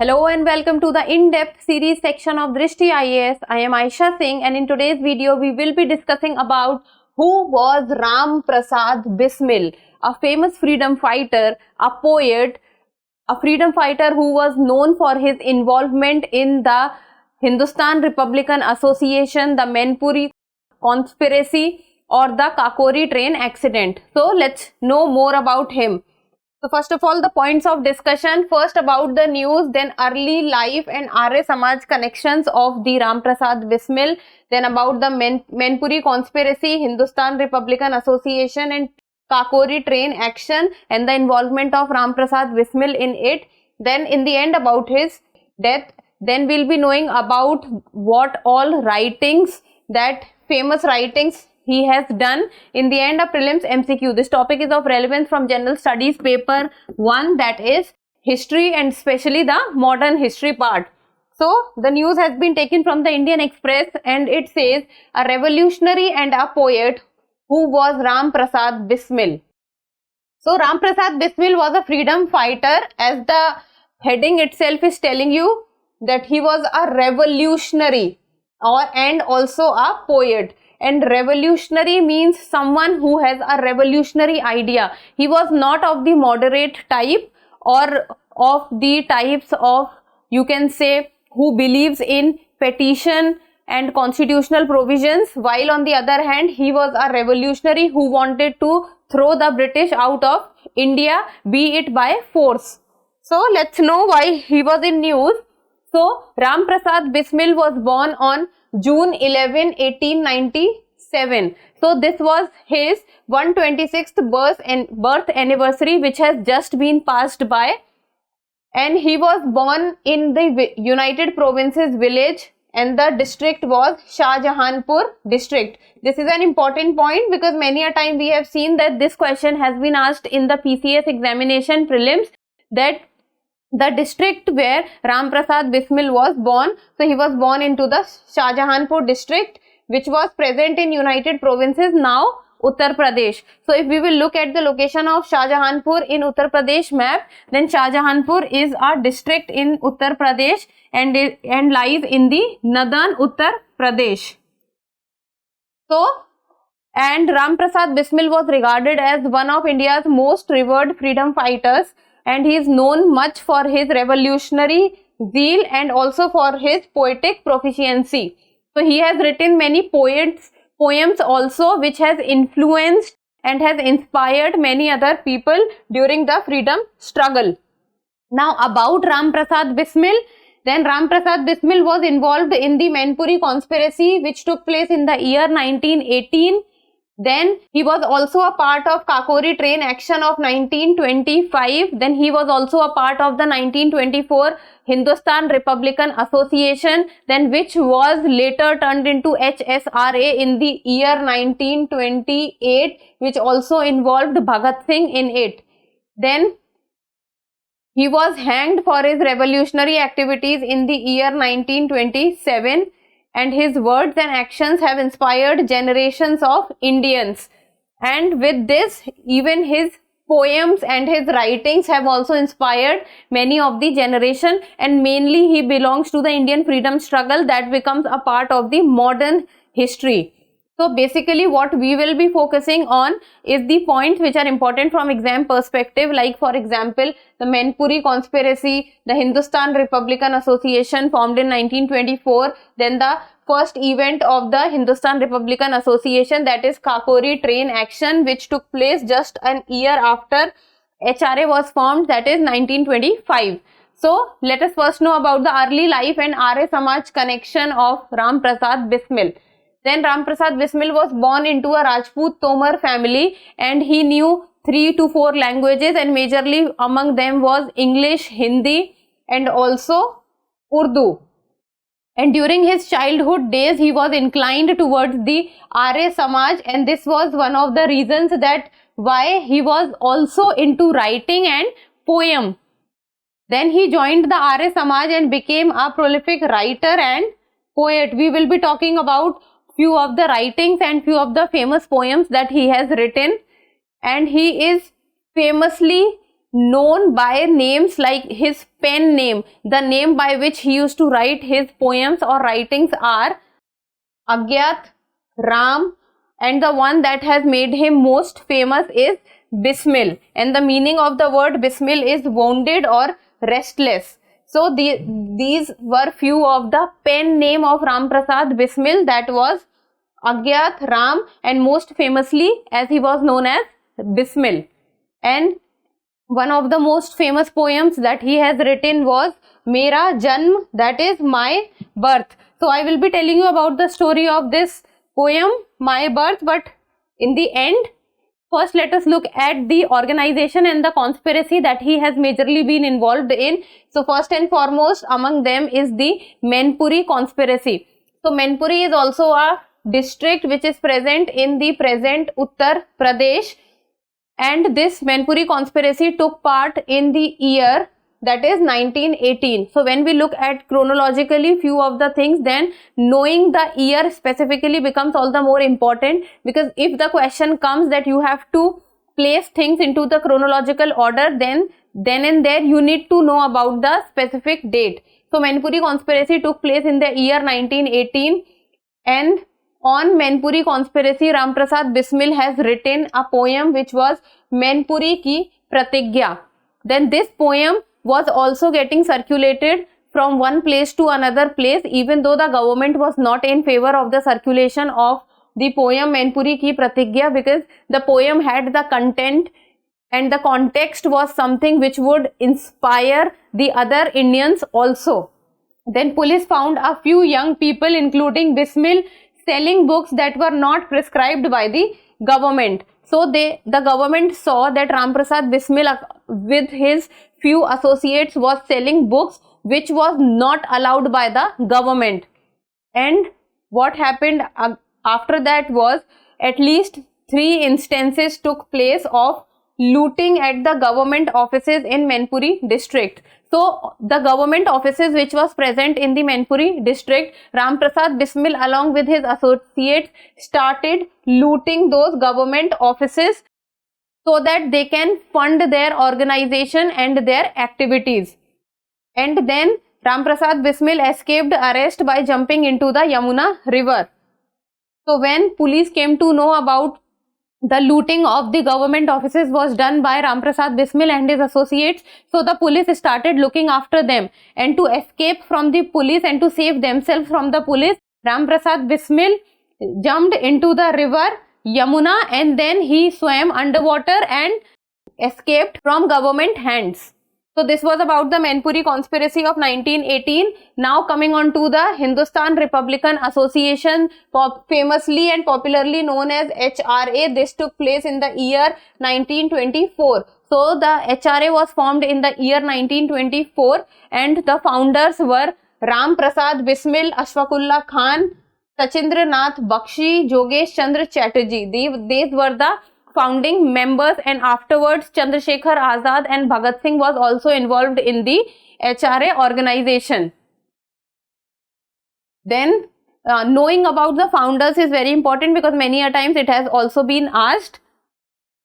Hello and welcome to the in-depth series section of Drishti IAS. I am Aisha Singh and in today's video we will be discussing about who was Ram Prasad Bismil, a famous freedom fighter, a poet, a freedom fighter who was known for his involvement in the Hindustan Republican Association, the Mainpuri conspiracy or the Kakori train accident. So let's know more about him. So first of all, the points of discussion, first about the news, then early life and Arya Samaj connections of the Ram Prasad Bismil, then about the Mainpuri conspiracy, Hindustan Republican Association and Kakori train action and the involvement of Ram Prasad Bismil in it. Then in the end about his death. Then we'll be knowing about what all writings, that famous writings he has done. In the end of prelims MCQ, this topic is of relevance from general studies paper 1, that is history and especially the modern history part. So the news has been taken from the Indian Express and it says a revolutionary and a poet who was Ram Prasad Bismil. So Ram Prasad Bismil was a freedom fighter, as the heading itself is telling you that he was a revolutionary and also a poet. And revolutionary means someone who has a revolutionary idea. He was not of the moderate type or of the types of, you can say, who believes in petition and constitutional provisions, while on the other hand he was a revolutionary who wanted to throw the British out of India, be it by force. So let's know why he was in news. So Ram Prasad Bismil was born on June 11, 1897. So this was his 126th birth anniversary, which has just been passed by. And he was born in the United Provinces village and the district was Shahjahanpur district. This is an important point because many a time we have seen that this question has been asked in the PCS examination prelims, that the district where Ram Prasad Bismil was born. So he was born into the Shahjahanpur district, which was present in United Provinces, now Uttar Pradesh. So if we will look at the location of Shahjahanpur in Uttar Pradesh map, then Shahjahanpur is a district in Uttar Pradesh and lies in the northern Uttar Pradesh. So, and Ram Prasad Bismil was regarded as one of India's most revered freedom fighters, and he is known much for his revolutionary zeal and also for his poetic proficiency. So he has written many poems also, which has influenced and has inspired many other people during the freedom struggle. Now about Ram Prasad Bismil, then Ram Prasad Bismil was involved in the Mainpuri conspiracy, which took place in the year 1918. Then he was also a part of Kakori train action of 1925. Then he was also a part of the 1924 Hindustan Republican Association, then which was later turned into HSRA in the year 1928, which also involved Bhagat Singh in it. Then he was hanged for his revolutionary activities in the year 1927. And his words and actions have inspired generations of Indians. And with this, even his poems and his writings have also inspired many of the generation, and mainly he belongs to the Indian freedom struggle that becomes a part of the modern history. So basically what we will be focusing on is the points which are important from exam perspective, like for example the Mainpuri conspiracy, the Hindustan Republican Association formed in 1924, then the first event of the Hindustan Republican Association, that is Kakori train action, which took place just an year after HRA was formed, that is 1925. So let us first know about the early life and Arya Samaj connection of Ram Prasad Bismil. Then Ram Prasad Bismil was born into a Rajput Tomar family and he knew 3 to 4 languages, and majorly among them was English, Hindi and also Urdu. And during his childhood days he was inclined towards the Arya Samaj, and this was one of the reasons that why he was also into writing and poem. Then he joined the Arya Samaj and became a prolific writer and poet. We will be talking about few of the writings and few of the famous poems that he has written, and he is famously known by names like his pen name. The name by which he used to write his poems or writings are Agyat, Ram, and the one that has made him most famous is Bismil. And the meaning of the word Bismil is wounded or restless. So these were few of the pen name of Ram Prasad Bismil, that was Agyat, Ram, and most famously as he was known as Bismil. And one of the most famous poems that he has written was Mera Janm, that is my birth. So I will be telling you about the story of this poem, My Birth, but in the end, first let us look at the organization and the conspiracy that he has majorly been involved in. So first and foremost among them is the Mainpuri conspiracy. So Mainpuri is also a district which is present in the present Uttar Pradesh, and this Mainpuri conspiracy took part in the year, that is 1918. So when we look at chronologically few of the things, then knowing the year specifically becomes all the more important, because if the question comes that you have to place things into the chronological order, then and there you need to know about the specific date. So Mainpuri conspiracy took place in the year 1918, and on Mainpuri conspiracy, Ram Prasad Bismil has written a poem which was Mainpuri Ki Pratigya. Then this poem was also getting circulated from one place to another place, even though the government was not in favor of the circulation of the poem Mainpuri Ki Pratigya, because the poem had the content and the context was something which would inspire the other Indians also. Then police found a few young people, including Bismil, selling books that were not prescribed by the government. So the government saw that Ram Prasad Bismil with his few associates was selling books which was not allowed by the government. And what happened after that was at least 3 instances took place of looting at the government offices in Mainpuri district. So the government offices which was present in the Mainpuri district, Ram Prasad Bismil along with his associates started looting those government offices so that they can fund their organization and their activities. And then Ram Prasad Bismil escaped arrest by jumping into the Yamuna river. So when police came to know about the looting of the government offices was done by Ram Prasad Bismil and his associates, so the police started looking after them, and to escape from the police and to save themselves from the police, Ram Prasad Bismil jumped into the river Yamuna and then he swam underwater and escaped from government hands. So this was about the Mainpuri conspiracy of 1918. Now coming on to the Hindustan Republican Association, famously and popularly known as HRA. This took place in the year 1924. So the HRA was formed in the year 1924 and the founders were Ram Prasad Bismil, Ashfaqullah Khan, Sachindra Nath Bakshi, Jogesh Chandra Chatterjee. These were the founding members, and afterwards Chandrasekhar Azad and Bhagat Singh was also involved in the HRA organization. Then knowing about the founders is very important because many a times it has also been asked.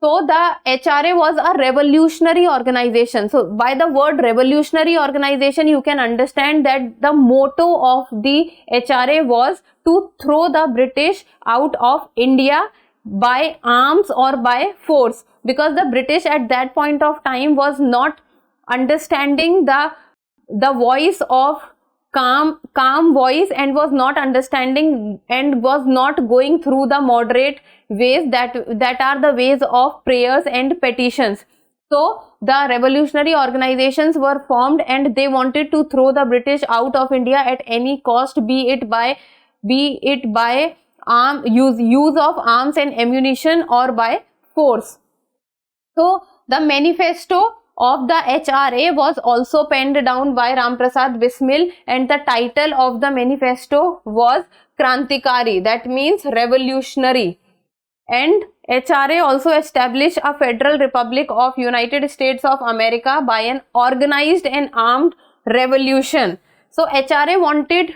So the HRA was a revolutionary organization. So by the word revolutionary organization, you can understand that the motto of the HRA was to throw the British out of India by arms or by force, because the British at that point of time was not understanding the voice of calm voice, and was not understanding and was not going through the moderate ways that are the ways of prayers and petitions. So the revolutionary organizations were formed and they wanted to throw the British out of India at any cost, be it by use of arms and ammunition or by force. So the manifesto of the HRA was also penned down by Ram Prasad Bismil, and the title of the manifesto was Krantikari, that means revolutionary. And HRA also established a Federal Republic of United States of America by an organized and armed revolution. So HRA wanted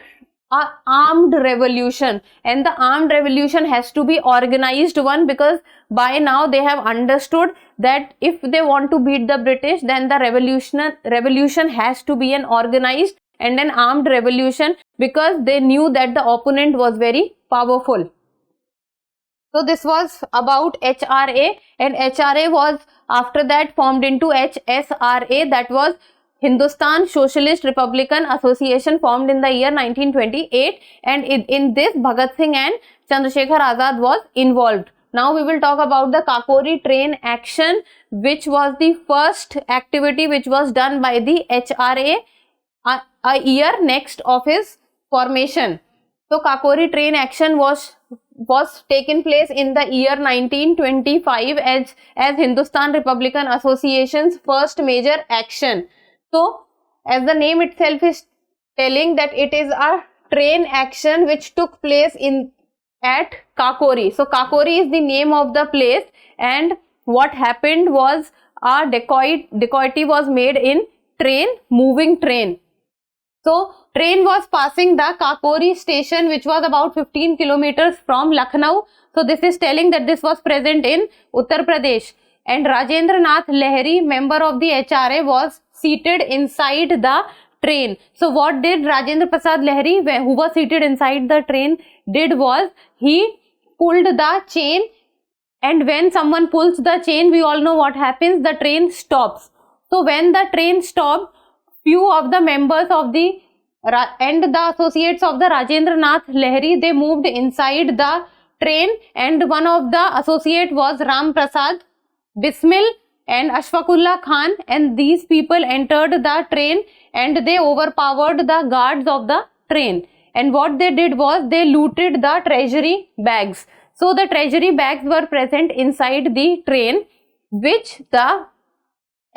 a armed revolution, and the armed revolution has to be organized one, because by now they have understood that if they want to beat the British, then the revolution has to be an organized and an armed revolution, because they knew that the opponent was very powerful. So this was about HRA, and HRA was after that formed into HSRA, that was Hindustan Socialist Republican Association, formed in the year 1928, and in this Bhagat Singh and Chandrasekhar Azad was involved. Now we will talk about the Kakori train action, which was the first activity which was done by the HRA a year next of his formation. So Kakori train action was taken place in the year 1925 as Hindustan Republican Association's first major action. So, as the name itself is telling, that it is a train action which took place at Kakori. So, Kakori is the name of the place, and what happened was a dacoity was made in moving train. So, train was passing the Kakori station, which was about 15 kilometers from Lucknow. So, this is telling that this was present in Uttar Pradesh, and Rajendra Nath Lahiri, member of the HRA, was seated inside the train. So what did Rajendra Prasad Lahiri, who was seated inside the train, did was he pulled the chain, and when someone pulls the chain, we all know what happens, the train stops. So when the train stopped, few of the members of the and the associates of the Rajendra Nath Lahiri, they moved inside the train, and one of the associate was Ram Prasad Bismil and Ashfaqullah Khan, and these people entered the train and they overpowered the guards of the train, and what they did was they looted the treasury bags. So the treasury bags were present inside the train, which the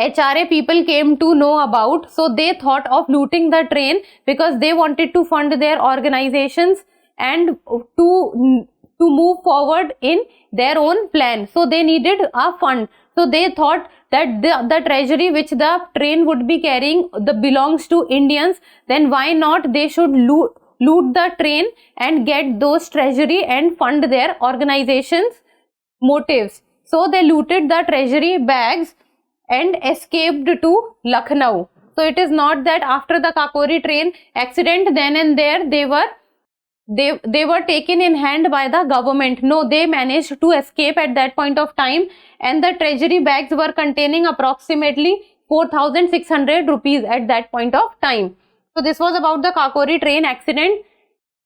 HRA people came to know about. So they thought of looting the train because they wanted to fund their organizations and to move forward in their own plan. So they needed a fund. So they thought that the treasury which the train would be carrying belongs to Indians, then why not they should loot the train and get those treasury and fund their organizations' motives. So they looted the treasury bags and escaped to Lucknow. So it is not that after the Kakori train accident, then and there they were taken in hand by the government. No, they managed to escape at that point of time, and the treasury bags were containing approximately 4,600 rupees at that point of time. So this was about the Kakori train accident.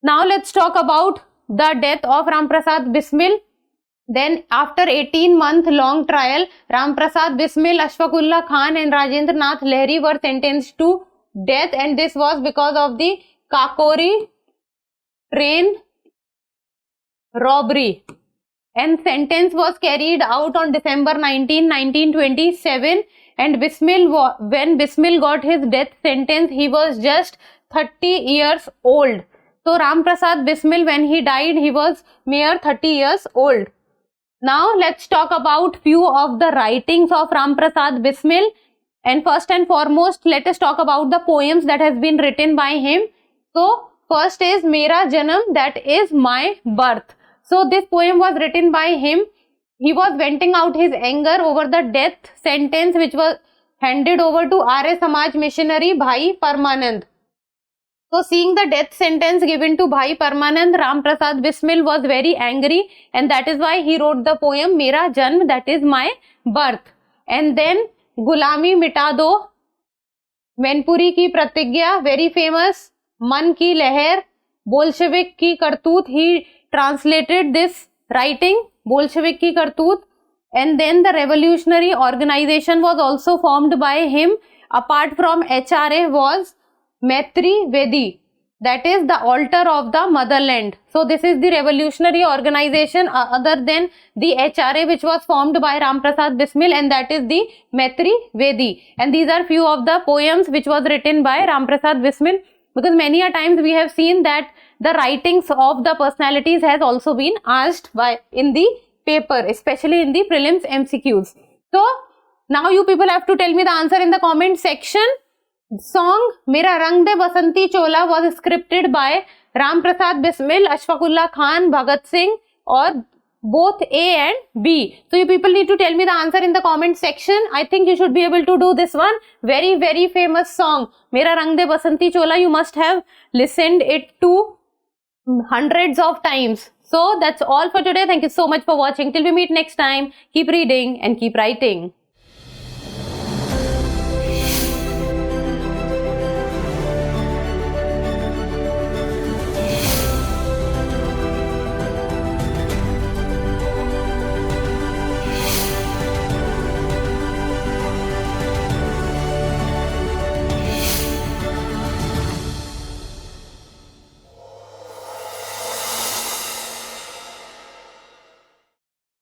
Now let's talk about the death of Ram Prasad Bismil. Then after 18-month long trial, Ram Prasad Bismil, Ashfaqullah Khan and Rajendra Nath Lahiri were sentenced to death, and this was because of the Kakori train robbery, and sentence was carried out on December 19, 1927, and when Bismil got his death sentence, he was just 30 years old. So Ram Prasad Bismil, when he died, he was mere 30 years old. Now let's talk about few of the writings of Ram Prasad Bismil, and first and foremost let us talk about the poems that has been written by him. So first is Mera Janam, that is my birth. So this poem was written by him. He was venting out his anger over the death sentence which was handed over to Arya Samaj missionary Bhai Parmanand. So seeing the death sentence given to Bhai Parmanand, Ram Prasad Bismil was very angry, and that is why he wrote the poem Mera Janam, that is my birth. And then Gulami Mita Do, Mainpuri Ki Pratigya, very famous, Man Ki Leher, Bolshevik Ki Kartoot, he translated this writing, Bolshevik Ki Kartoot. And then the revolutionary organization was also formed by him. Apart from HRA was Maitri Vedi, that is the altar of the motherland. So this is the revolutionary organization other than the HRA which was formed by Ram Prasad Bismil, and that is the Maitri Vedi. And these are few of the poems which was written by Ram Prasad Bismil, because many a times we have seen that the writings of the personalities has also been asked in the paper, especially in the prelims MCQs. So now you people have to tell me the answer in the comment section. Song Mera Rang De Basanti Chola was scripted by Ram Prasad Bismil, Ashfaqullah Khan, Bhagat Singh, or both A and B? So you people need to tell me the answer in the comment section. I think you should be able to do this one. Very, very famous song. Mera Rang De Basanti Chola, you must have listened it to hundreds of times. So that's all for today. Thank you so much for watching. Till we meet next time, keep reading and keep writing.